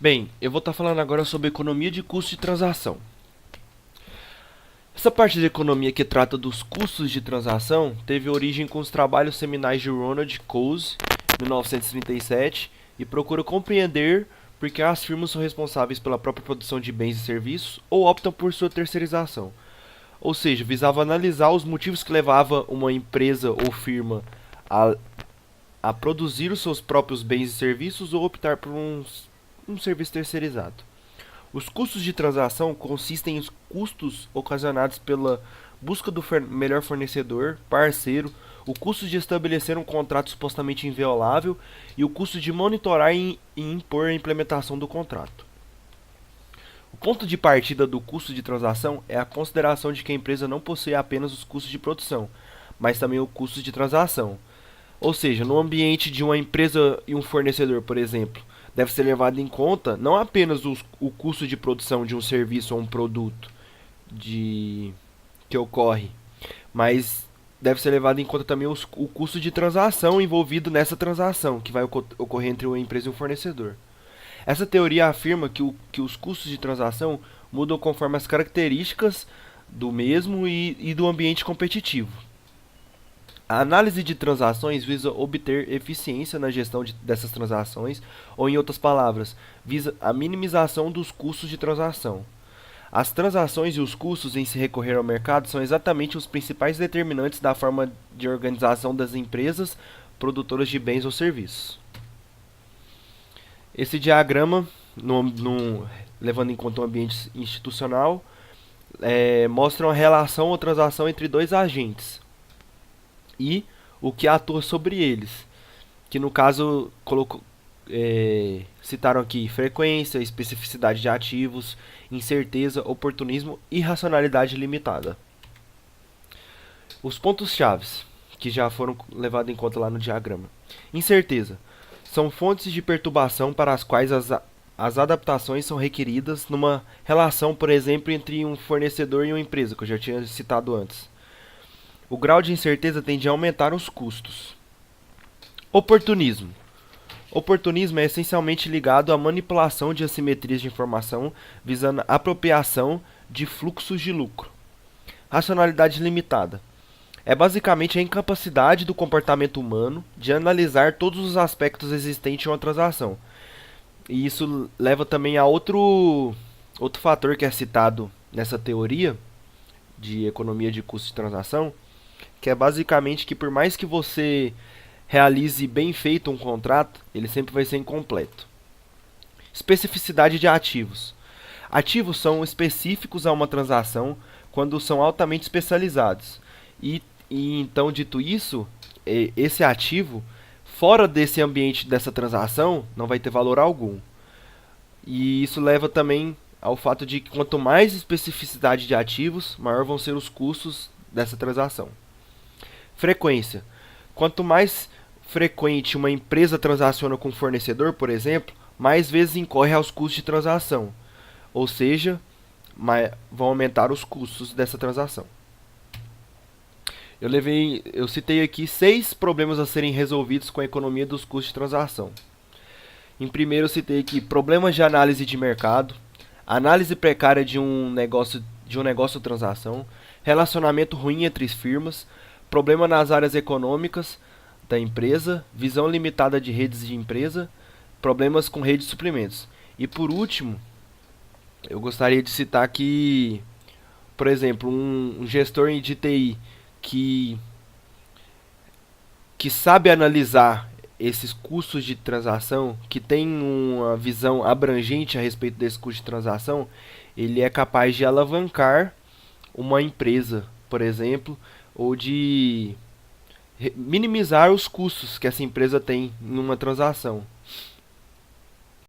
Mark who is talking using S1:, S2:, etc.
S1: Bem, eu vou estar falando agora sobre economia de custo de transação. Essa parte da economia que trata dos custos de transação teve origem com os trabalhos seminais de Ronald Coase, 1937, e procura compreender por que as firmas são responsáveis pela própria produção de bens e serviços ou optam por sua terceirização. Ou seja, visava analisar os motivos que levavam uma empresa ou firma a, a produzir os seus próprios bens e serviços ou optar por um serviço terceirizado. Os custos de transação consistem em custos ocasionados pela busca do melhor fornecedor, parceiro, o custo de estabelecer um contrato supostamente inviolável e o custo de monitorar e impor a implementação do contrato. O ponto de partida do custo de transação é a consideração de que a empresa não possui apenas os custos de produção, mas também o custo de transação. Ou seja, no ambiente de uma empresa e um fornecedor, por exemplo, deve ser levado em conta não apenas o custo de produção de um serviço ou um produto de, que ocorre, mas deve ser levado em conta também o custo de transação envolvido nessa transação que vai ocorrer entre uma empresa e um fornecedor. Essa teoria afirma que os custos de transação mudam conforme as características do mesmo e do ambiente competitivo. A análise de transações visa obter eficiência na gestão dessas transações, ou, em outras palavras, visa a minimização dos custos de transação. As transações e os custos em se recorrer ao mercado são exatamente os principais determinantes da forma de organização das empresas produtoras de bens ou serviços. Esse diagrama, levando em conta o ambiente institucional, mostra uma relação ou transação entre dois agentes e o que atua sobre eles, que no caso citaram aqui frequência, especificidade de ativos, incerteza, oportunismo e racionalidade limitada. Os pontos chaves que já foram levados em conta lá no diagrama. Incerteza são fontes de perturbação para as quais as adaptações são requeridas numa relação, por exemplo, entre um fornecedor e uma empresa, que eu já tinha citado antes. O grau de incerteza tende a aumentar os custos. Oportunismo. Oportunismo é essencialmente ligado à manipulação de assimetrias de informação visando a apropriação de fluxos de lucro. Racionalidade limitada. É basicamente a incapacidade do comportamento humano de analisar todos os aspectos existentes em uma transação. E isso leva também a outro fator que é citado nessa teoria de economia de custo de transação, que é basicamente que por mais que você realize bem feito um contrato, ele sempre vai ser incompleto. Especificidade de ativos. Ativos são específicos a uma transação quando são altamente especializados. E então, dito isso, esse ativo, fora desse ambiente dessa transação, não vai ter valor algum. E isso leva também ao fato de que quanto mais especificidade de ativos, maior vão ser os custos dessa transação. Frequência. Quanto mais frequente uma empresa transaciona com um fornecedor, por exemplo, mais vezes incorre aos custos de transação. Ou seja, vão aumentar os custos dessa transação. Eu citei aqui 6 problemas a serem resolvidos com a economia dos custos de transação. Em primeiro, eu citei aqui problemas de análise de mercado, análise precária de um negócio ou transação, relacionamento ruim entre firmas, problema nas áreas econômicas da empresa, visão limitada de redes de empresa, problemas com rede de suprimentos. E por último, eu gostaria de citar aqui, por exemplo, um gestor de TI que, que sabe analisar esses custos de transação, que tem uma visão abrangente a respeito desse custo de transação, ele é capaz de alavancar uma empresa, por exemplo, ou de minimizar os custos que essa empresa tem numa transação.